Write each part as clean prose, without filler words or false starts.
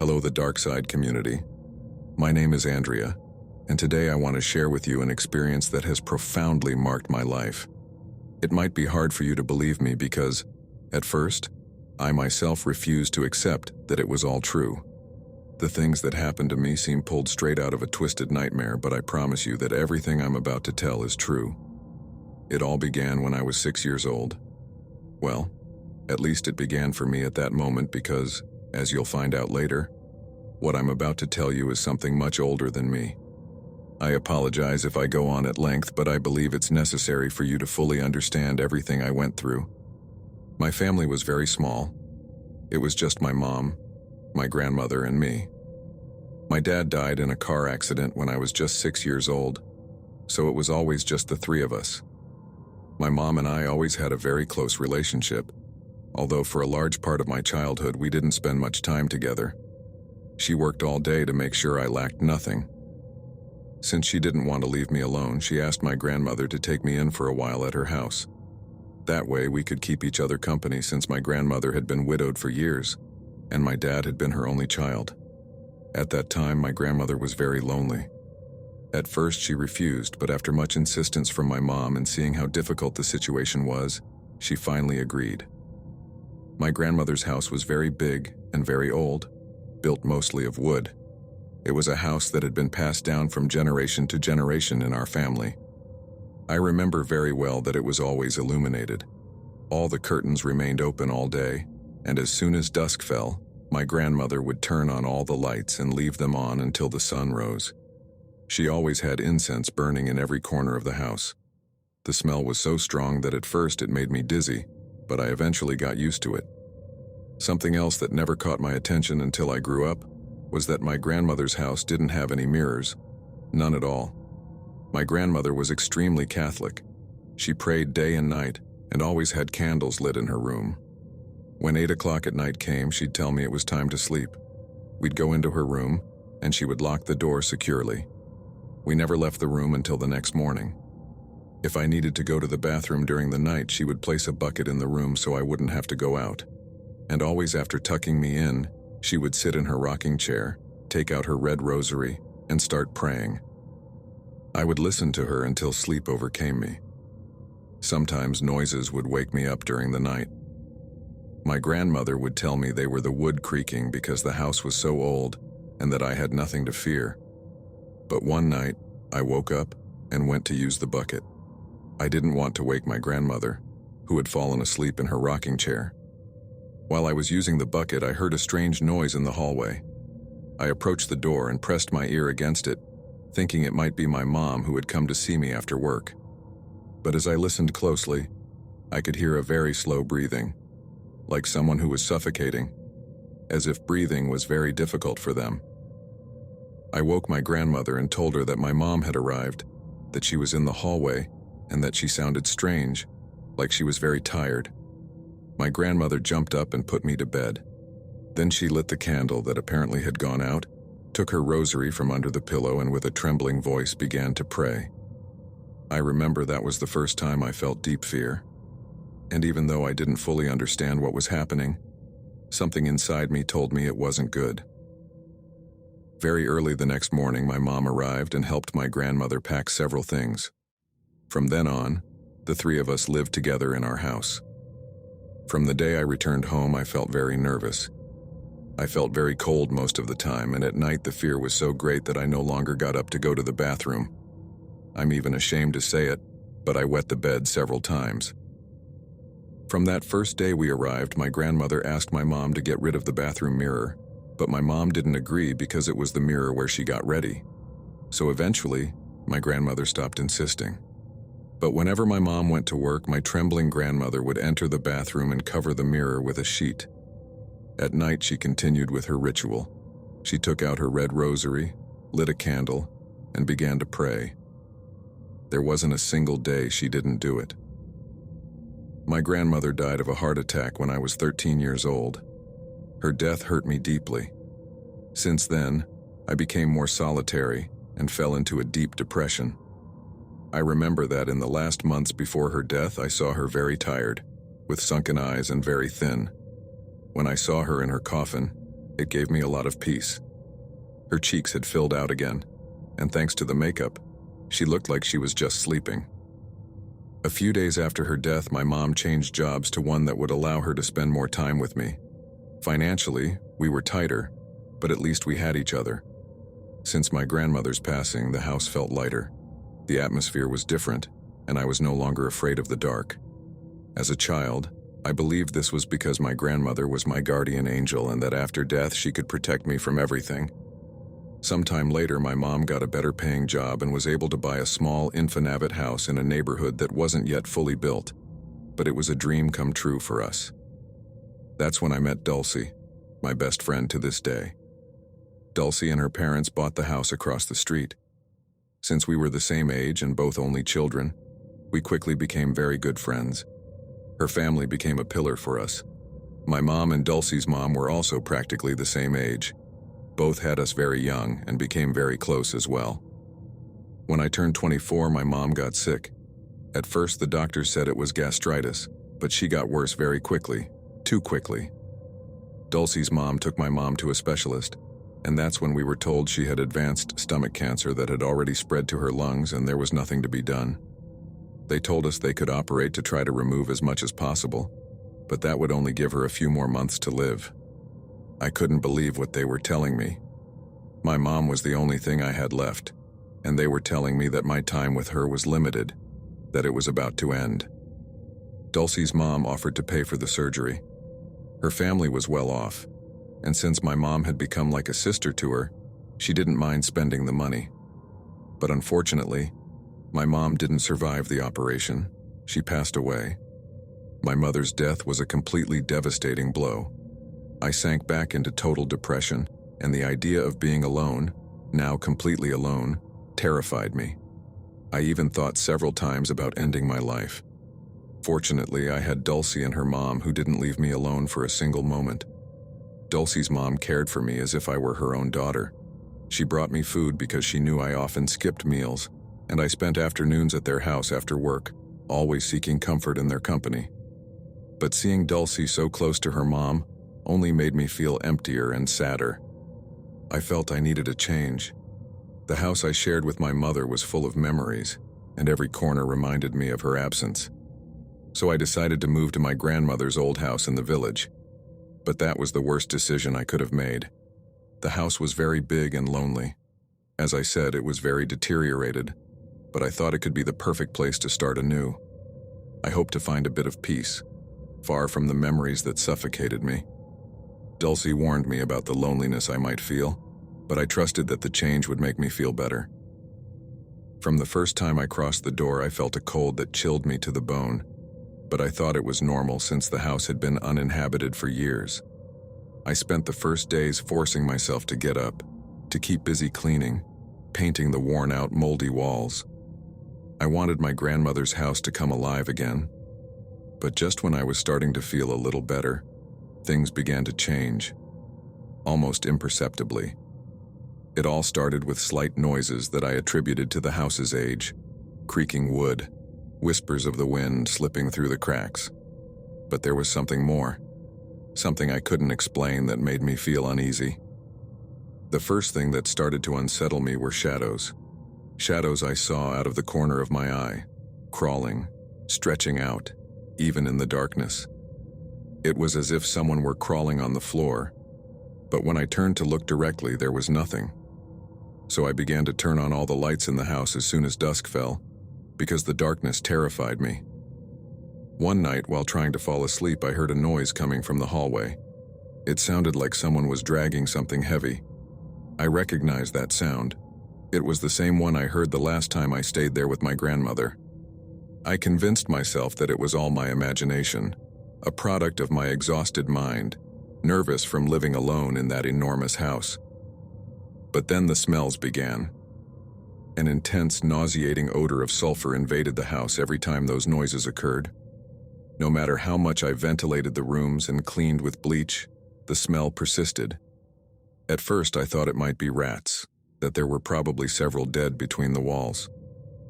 Hello, the Dark Side community. My name is Andrea, and today I want to share with you an experience that has profoundly marked my life. It might be hard for you to believe me because, at first, I myself refused to accept that it was all true. The things that happened to me seem pulled straight out of a twisted nightmare, but I promise you that everything I'm about to tell is true. It all began when I was 6 years old. Well, at least it began for me at that moment because, as you'll find out later, what I'm about to tell you is something much older than me. I apologize if I go on at length, but I believe it's necessary for you to fully understand everything I went through. My family was very small. It was just my mom, my grandmother, and me. My dad died in a car accident when I was just 6 years old, so it was always just the three of us. My mom and I always had a very close relationship, although for a large part of my childhood we didn't spend much time together. She worked all day to make sure I lacked nothing. Since she didn't want to leave me alone, she asked my grandmother to take me in for a while at her house. That way we could keep each other company since my grandmother had been widowed for years, and my dad had been her only child. At that time, my grandmother was very lonely. At first she refused, but after much insistence from my mom and seeing how difficult the situation was, she finally agreed. My grandmother's house was very big and very old, built mostly of wood. It was a house that had been passed down from generation to generation in our family. I remember very well that it was always illuminated. All the curtains remained open all day, and as soon as dusk fell, my grandmother would turn on all the lights and leave them on until the sun rose. She always had incense burning in every corner of the house. The smell was so strong that at first it made me dizzy, but I eventually got used to it. Something else that never caught my attention until I grew up was that my grandmother's house didn't have any mirrors, none at all. My grandmother was extremely Catholic. She prayed day and night and always had candles lit in her room. When 8 o'clock at night came, she'd tell me it was time to sleep. We'd go into her room, and she would lock the door securely. We never left the room until the next morning. If I needed to go to the bathroom during the night, she would place a bucket in the room so I wouldn't have to go out. And always after tucking me in, she would sit in her rocking chair, take out her red rosary, and start praying. I would listen to her until sleep overcame me. Sometimes noises would wake me up during the night. My grandmother would tell me they were the wood creaking because the house was so old and that I had nothing to fear. But one night, I woke up and went to use the bucket. I didn't want to wake my grandmother, who had fallen asleep in her rocking chair. While I was using the bucket, I heard a strange noise in the hallway. I approached the door and pressed my ear against it, thinking it might be my mom who had come to see me after work. But as I listened closely, I could hear a very slow breathing, like someone who was suffocating, as if breathing was very difficult for them. I woke my grandmother and told her that my mom had arrived, that she was in the hallway, and that she sounded strange, like she was very tired. My grandmother jumped up and put me to bed. Then she lit the candle that apparently had gone out, took her rosary from under the pillow, and with a trembling voice began to pray. I remember that was the first time I felt deep fear. And even though I didn't fully understand what was happening, something inside me told me it wasn't good. Very early the next morning, my mom arrived and helped my grandmother pack several things. From then on, the three of us lived together in our house. From the day I returned home, I felt very nervous. I felt very cold most of the time, and at night the fear was so great that I no longer got up to go to the bathroom. I'm even ashamed to say it, but I wet the bed several times. From that first day we arrived, my grandmother asked my mom to get rid of the bathroom mirror, but my mom didn't agree because it was the mirror where she got ready. So eventually, my grandmother stopped insisting. But whenever my mom went to work, my trembling grandmother would enter the bathroom and cover the mirror with a sheet. At night, she continued with her ritual. She took out her red rosary, lit a candle, and began to pray. There wasn't a single day she didn't do it. My grandmother died of a heart attack when I was 13 years old. Her death hurt me deeply. Since then, I became more solitary and fell into a deep depression. I remember that in the last months before her death, I saw her very tired, with sunken eyes and very thin. When I saw her in her coffin, It gave me a lot of peace. Her cheeks had filled out again, and thanks to the makeup, she looked like she was just sleeping. A few days after her death, my mom changed jobs to one that would allow her to spend more time with me. Financially, we were tighter, but at least we had each other. Since my grandmother's passing, the house felt lighter. The atmosphere was different, and I was no longer afraid of the dark. As a child, I believed this was because my grandmother was my guardian angel and that after death she could protect me from everything. Sometime later, my mom got a better paying job and was able to buy a small Infinavit house in a neighborhood that wasn't yet fully built, but it was a dream come true for us. That's when I met Dulcie, my best friend to this day. Dulcie and her parents bought the house across the street. Since we were the same age and both only children, we quickly became very good friends. Her family became a pillar for us. My mom and Dulcie's mom were also practically the same age. Both had us very young and became very close as well. When I turned 24, my mom got sick. At first, the doctors said it was gastritis, but she got worse very quickly, too quickly. Dulcie's mom took my mom to a specialist, and that's when we were told she had advanced stomach cancer that had already spread to her lungs and there was nothing to be done. They told us they could operate to try to remove as much as possible, but that would only give her a few more months to live. I couldn't believe what they were telling me. My mom was the only thing I had left, and they were telling me that my time with her was limited, that it was about to end. Dulcie's mom offered to pay for the surgery. Her family was well off, and since my mom had become like a sister to her, she didn't mind spending the money. But unfortunately, my mom didn't survive the operation. She passed away. My mother's death was a completely devastating blow. I sank back into total depression, and the idea of being alone, now completely alone, terrified me. I even thought several times about ending my life. Fortunately, I had Dulcie and her mom who didn't leave me alone for a single moment. Dulcie's mom cared for me as if I were her own daughter. She brought me food because she knew I often skipped meals, and I spent afternoons at their house after work, always seeking comfort in their company. But seeing Dulcie so close to her mom only made me feel emptier and sadder. I felt I needed a change. The house I shared with my mother was full of memories, and every corner reminded me of her absence. So I decided to move to my grandmother's old house in the village. But that was the worst decision I could have made. The house was very big and lonely. As I said, it was very deteriorated, but I thought it could be the perfect place to start anew. I hoped to find a bit of peace, far from the memories that suffocated me. Dulcie warned me about the loneliness I might feel, but I trusted that the change would make me feel better. From the first time I crossed the door, I felt a cold that chilled me to the bone, but I thought it was normal since the house had been uninhabited for years. I spent the first days forcing myself to get up, to keep busy cleaning, painting the worn-out, moldy walls. I wanted my grandmother's house to come alive again, but just when I was starting to feel a little better, things began to change, almost imperceptibly. It all started with slight noises that I attributed to the house's age, creaking wood, whispers of the wind slipping through the cracks. But there was something more, something I couldn't explain that made me feel uneasy. The first thing that started to unsettle me were shadows. Shadows I saw out of the corner of my eye, crawling, stretching out, even in the darkness. It was as if someone were crawling on the floor, but when I turned to look directly, there was nothing. So I began to turn on all the lights in the house as soon as dusk fell, because the darkness terrified me. One night, while trying to fall asleep, I heard a noise coming from the hallway. It sounded like someone was dragging something heavy. I recognized that sound. It was the same one I heard the last time I stayed there with my grandmother. I convinced myself that it was all my imagination, a product of my exhausted mind, nervous from living alone in that enormous house. But then the smells began. An intense, nauseating odor of sulfur invaded the house every time those noises occurred. No matter how much I ventilated the rooms and cleaned with bleach, the smell persisted. At first, I thought it might be rats, that there were probably several dead between the walls.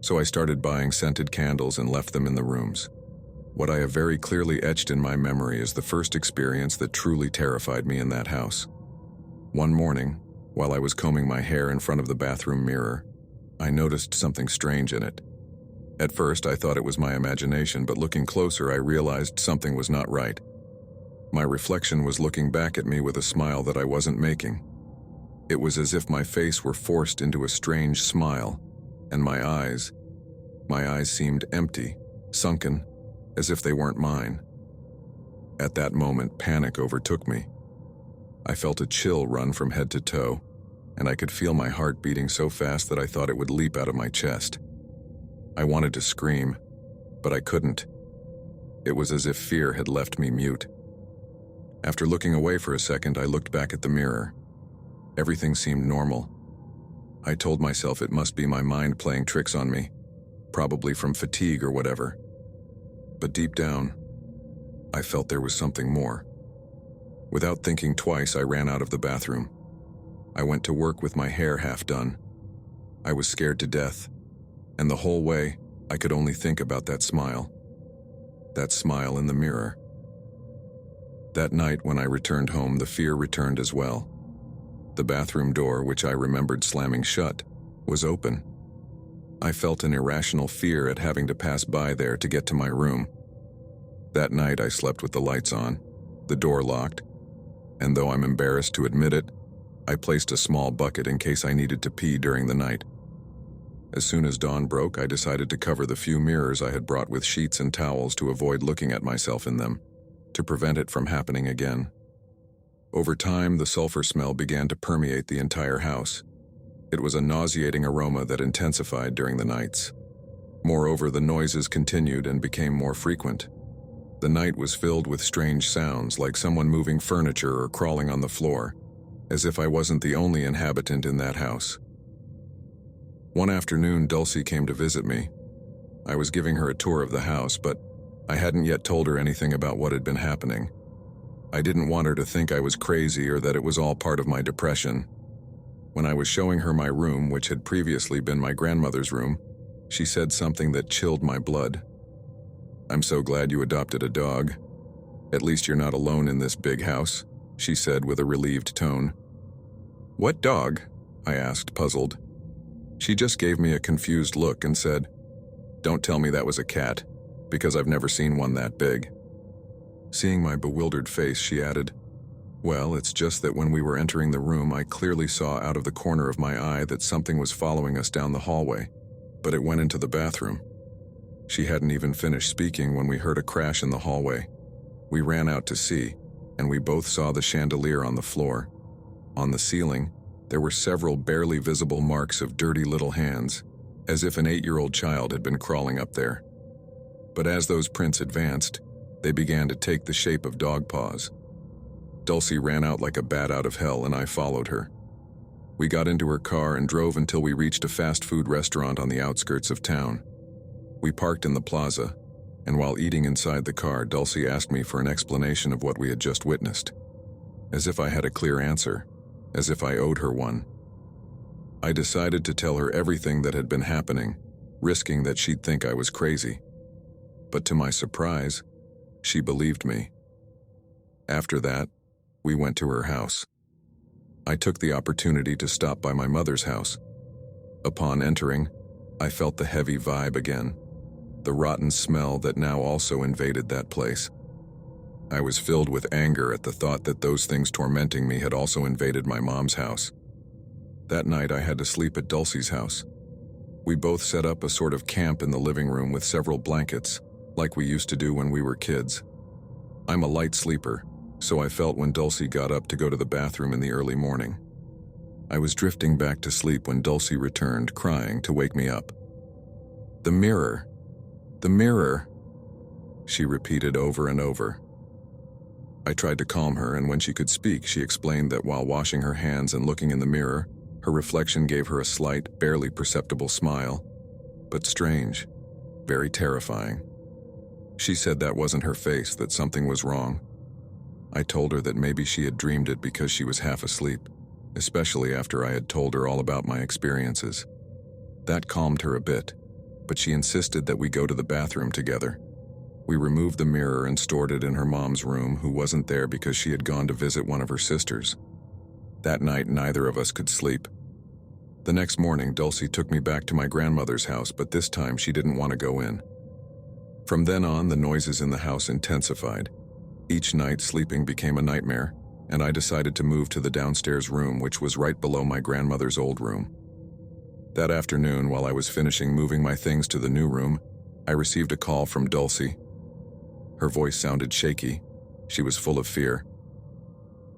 So I started buying scented candles and left them in the rooms. What I have very clearly etched in my memory is the first experience that truly terrified me in that house. One morning, while I was combing my hair in front of the bathroom mirror, I noticed something strange in it. At first, I thought it was my imagination, but looking closer, I realized something was not right. My reflection was looking back at me with a smile that I wasn't making. It was as if my face were forced into a strange smile, and my eyes seemed empty, sunken, as if they weren't mine. At that moment, panic overtook me. I felt a chill run from head to toe, and I could feel my heart beating so fast that I thought it would leap out of my chest. I wanted to scream, but I couldn't. It was as if fear had left me mute. After looking away for a second, I looked back at the mirror. Everything seemed normal. I told myself it must be my mind playing tricks on me, probably from fatigue or whatever. But deep down, I felt there was something more. Without thinking twice, I ran out of the bathroom. I went to work with my hair half done. I was scared to death, and the whole way, I could only think about that smile. That smile in the mirror. That night when I returned home, the fear returned as well. The bathroom door, which I remembered slamming shut, was open. I felt an irrational fear at having to pass by there to get to my room. That night I slept with the lights on, the door locked, and though I'm embarrassed to admit it, I placed a small bucket in case I needed to pee during the night. As soon as dawn broke, I decided to cover the few mirrors I had brought with sheets and towels to avoid looking at myself in them, to prevent it from happening again. Over time, the sulfur smell began to permeate the entire house. It was a nauseating aroma that intensified during the nights. Moreover, the noises continued and became more frequent. The night was filled with strange sounds, like someone moving furniture or crawling on the floor, as if I wasn't the only inhabitant in that house. One afternoon, Dulcie came to visit me. I was giving her a tour of the house, but I hadn't yet told her anything about what had been happening. I didn't want her to think I was crazy or that it was all part of my depression. When I was showing her my room, which had previously been my grandmother's room, she said something that chilled my blood. "I'm so glad you adopted a dog. At least you're not alone in this big house," she said with a relieved tone. "What dog?" I asked, puzzled. She just gave me a confused look and said, "Don't tell me that was a cat, because I've never seen one that big." Seeing my bewildered face, she added, "Well, it's just that when we were entering the room, I clearly saw out of the corner of my eye that something was following us down the hallway, but it went into the bathroom." She hadn't even finished speaking when we heard a crash in the hallway. We ran out to see, and we both saw the chandelier on the floor. On the ceiling, there were several barely visible marks of dirty little hands, as if an 8-year-old child had been crawling up there. But as those prints advanced, they began to take the shape of dog paws. Dulcie ran out like a bat out of hell, and I followed her. We got into her car and drove until we reached a fast food restaurant on the outskirts of town. We parked in the plaza, and while eating inside the car, Dulcie asked me for an explanation of what we had just witnessed. As if I had a clear answer, as if I owed her one. I decided to tell her everything that had been happening, risking that she'd think I was crazy. But to my surprise, she believed me. After that, we went to her house. I took the opportunity to stop by my mother's house. Upon entering, I felt the heavy vibe again, the rotten smell that now also invaded that place. I was filled with anger at the thought that those things tormenting me had also invaded my mom's house. That night I had to sleep at Dulcie's house. We both set up a sort of camp in the living room with several blankets, like we used to do when we were kids. I'm a light sleeper, so I felt when Dulcie got up to go to the bathroom in the early morning. I was drifting back to sleep when Dulcie returned, crying to wake me up. "The mirror, the mirror," she repeated over and over. I tried to calm her, and when she could speak, she explained that while washing her hands and looking in the mirror, her reflection gave her a slight, barely perceptible smile, but strange, very terrifying. She said that wasn't her face, that something was wrong. I told her that maybe she had dreamed it because she was half asleep, especially after I had told her all about my experiences. That calmed her a bit, but she insisted that we go to the bathroom together. We removed the mirror and stored it in her mom's room, who wasn't there because she had gone to visit one of her sisters. That night, neither of us could sleep. The next morning, Dulcie took me back to my grandmother's house, but this time she didn't want to go in. From then on, the noises in the house intensified. Each night, sleeping became a nightmare, and I decided to move to the downstairs room, which was right below my grandmother's old room. That afternoon, while I was finishing moving my things to the new room, I received a call from Dulcie. Her voice sounded shaky. She was full of fear.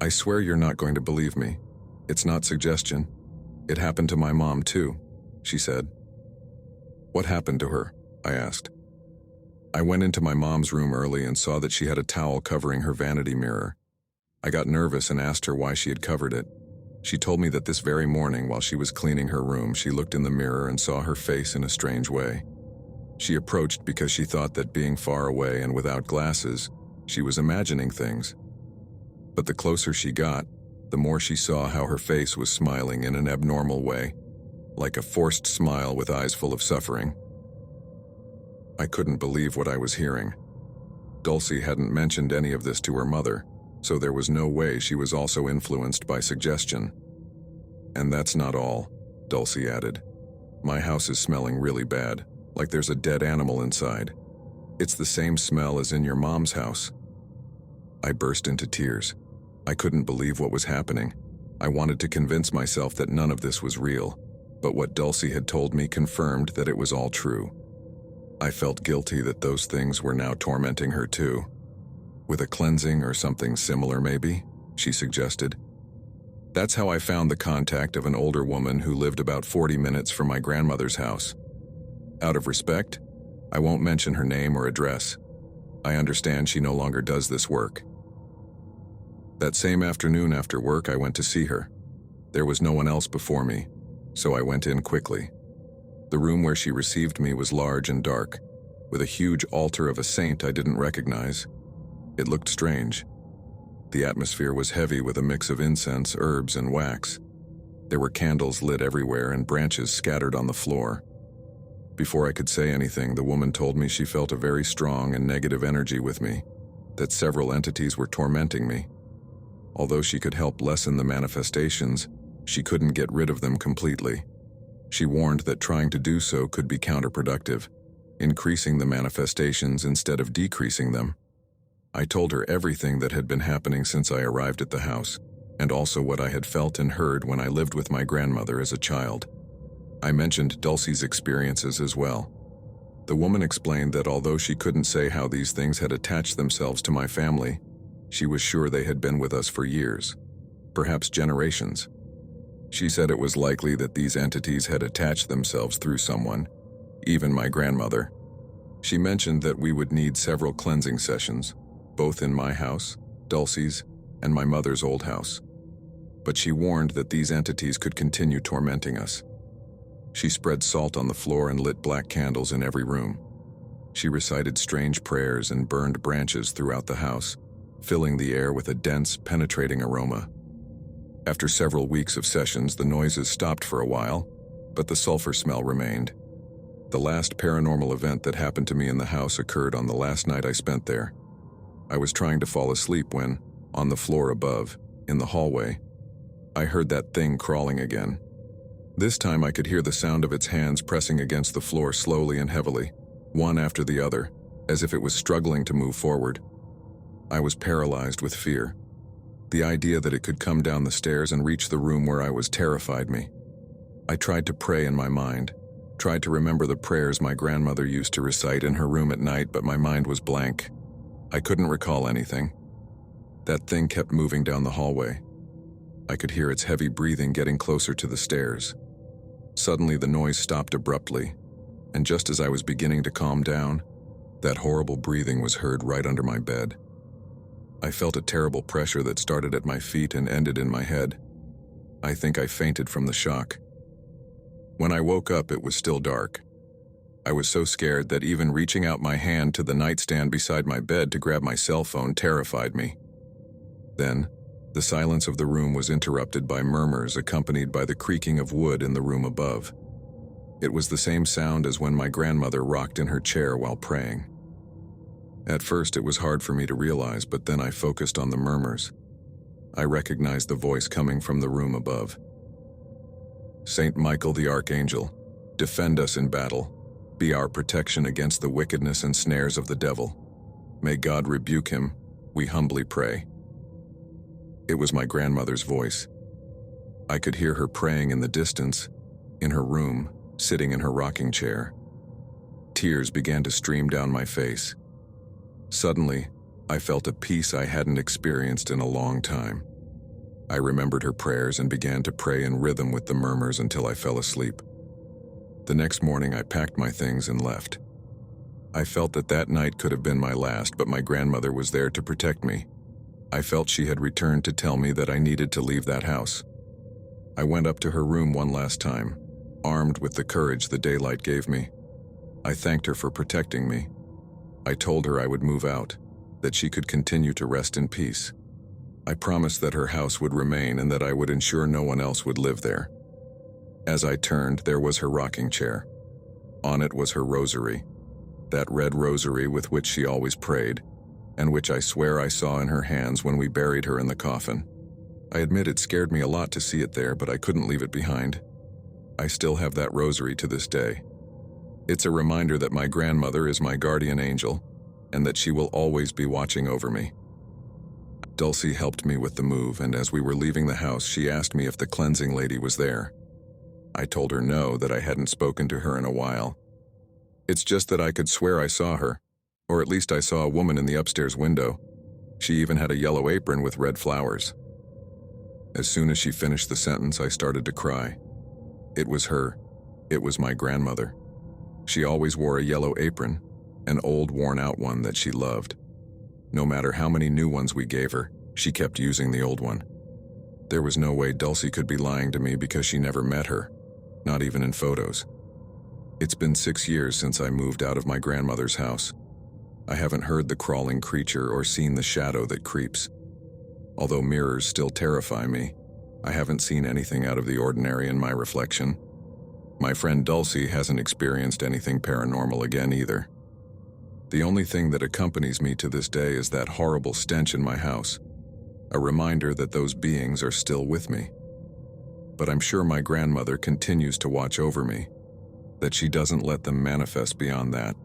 "I swear you're not going to believe me. It's not suggestion. It happened to my mom too," she said. "What happened to her?" I asked. I went into my mom's room early and saw that she had a towel covering her vanity mirror. I got nervous and asked her why she had covered it. She told me that this very morning, while she was cleaning her room, she looked in the mirror and saw her face in a strange way. She approached because she thought that being far away and without glasses, she was imagining things. But the closer she got, the more she saw how her face was smiling in an abnormal way, like a forced smile with eyes full of suffering. I couldn't believe what I was hearing. Dulcie hadn't mentioned any of this to her mother, so there was no way she was also influenced by suggestion. "And that's not all," Dulcie added. "My house is smelling really bad, like there's a dead animal inside. It's the same smell as in your mom's house." I burst into tears. I couldn't believe what was happening. I wanted to convince myself that none of this was real, but what Dulcie had told me confirmed that it was all true. I felt guilty that those things were now tormenting her too. "With a cleansing or something similar maybe?" she suggested. That's how I found the contact of an older woman who lived about 40 minutes from my grandmother's house. Out of respect, I won't mention her name or address. I understand she no longer does this work. That same afternoon after work, I went to see her. There was no one else before me, so I went in quickly. The room where she received me was large and dark, with a huge altar of a saint I didn't recognize. It looked strange. The atmosphere was heavy with a mix of incense, herbs, and wax. There were candles lit everywhere and branches scattered on the floor. Before I could say anything, the woman told me she felt a very strong and negative energy with me, that several entities were tormenting me. Although she could help lessen the manifestations, she couldn't get rid of them completely. She warned that trying to do so could be counterproductive, increasing the manifestations instead of decreasing them. I told her everything that had been happening since I arrived at the house, and also what I had felt and heard when I lived with my grandmother as a child. I mentioned Dulcie's experiences as well. The woman explained that although she couldn't say how these things had attached themselves to my family, she was sure they had been with us for years, perhaps generations. She said it was likely that these entities had attached themselves through someone, even my grandmother. She mentioned that we would need several cleansing sessions, both in my house, Dulcie's, and my mother's old house. But she warned that these entities could continue tormenting us. She spread salt on the floor and lit black candles in every room. She recited strange prayers and burned branches throughout the house, filling the air with a dense, penetrating aroma. After several weeks of sessions, the noises stopped for a while, but the sulfur smell remained. The last paranormal event that happened to me in the house occurred on the last night I spent there. I was trying to fall asleep when, on the floor above, in the hallway, I heard that thing crawling again. This time I could hear the sound of its hands pressing against the floor slowly and heavily, one after the other, as if it was struggling to move forward. I was paralyzed with fear. The idea that it could come down the stairs and reach the room where I was terrified me. I tried to pray in my mind, tried to remember the prayers my grandmother used to recite in her room at night, but my mind was blank. I couldn't recall anything. That thing kept moving down the hallway. I could hear its heavy breathing getting closer to the stairs. Suddenly the noise stopped abruptly, and just as I was beginning to calm down, that horrible breathing was heard right under my bed. I felt a terrible pressure that started at my feet and ended in my head. I think I fainted from the shock. When I woke up, it was still dark. I was so scared that even reaching out my hand to the nightstand beside my bed to grab my cell phone terrified me. Then, the silence of the room was interrupted by murmurs accompanied by the creaking of wood in the room above. It was the same sound as when my grandmother rocked in her chair while praying. At first, it was hard for me to realize, but then I focused on the murmurs. I recognized the voice coming from the room above. "Saint Michael the Archangel, defend us in battle. Be our protection against the wickedness and snares of the devil. May God rebuke him, we humbly pray." It was my grandmother's voice. I could hear her praying in the distance, in her room, sitting in her rocking chair. Tears began to stream down my face. Suddenly, I felt a peace I hadn't experienced in a long time. I remembered her prayers and began to pray in rhythm with the murmurs until I fell asleep. The next morning, I packed my things and left. I felt that that night could have been my last, but my grandmother was there to protect me. I felt she had returned to tell me that I needed to leave that house. I went up to her room one last time, armed with the courage the daylight gave me. I thanked her for protecting me. I told her I would move out, that she could continue to rest in peace. I promised that her house would remain and that I would ensure no one else would live there. As I turned, there was her rocking chair. On it was her rosary, that red rosary with which she always prayed, and which I swear I saw in her hands when we buried her in the coffin. I admit it scared me a lot to see it there, but I couldn't leave it behind. I still have that rosary to this day. It's a reminder that my grandmother is my guardian angel, and that she will always be watching over me. Dulcie helped me with the move, and as we were leaving the house, she asked me if the cleansing lady was there. I told her no, that I hadn't spoken to her in a while. It's just that I could swear I saw her, or at least I saw a woman in the upstairs window. She even had a yellow apron with red flowers. As soon as she finished the sentence, I started to cry. It was her. It was my grandmother. She always wore a yellow apron, an old worn-out one that she loved. No matter how many new ones we gave her, she kept using the old one. There was no way Dulcie could be lying to me because she never met her, not even in photos. It's been 6 years since I moved out of my grandmother's house. I haven't heard the crawling creature or seen the shadow that creeps. Although mirrors still terrify me, I haven't seen anything out of the ordinary in my reflection. My friend Dulcie hasn't experienced anything paranormal again either. The only thing that accompanies me to this day is that horrible stench in my house, a reminder that those beings are still with me. But I'm sure my grandmother continues to watch over me, that she doesn't let them manifest beyond that.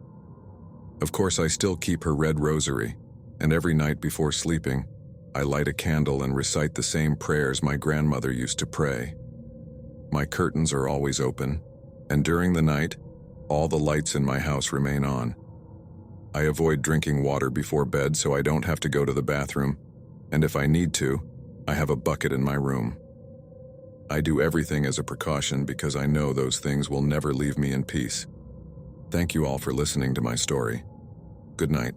Of course, I still keep her red rosary, and every night before sleeping, I light a candle and recite the same prayers my grandmother used to pray. My curtains are always open, and during the night, all the lights in my house remain on. I avoid drinking water before bed so I don't have to go to the bathroom, and if I need to, I have a bucket in my room. I do everything as a precaution because I know those things will never leave me in peace. Thank you all for listening to my story. Good night.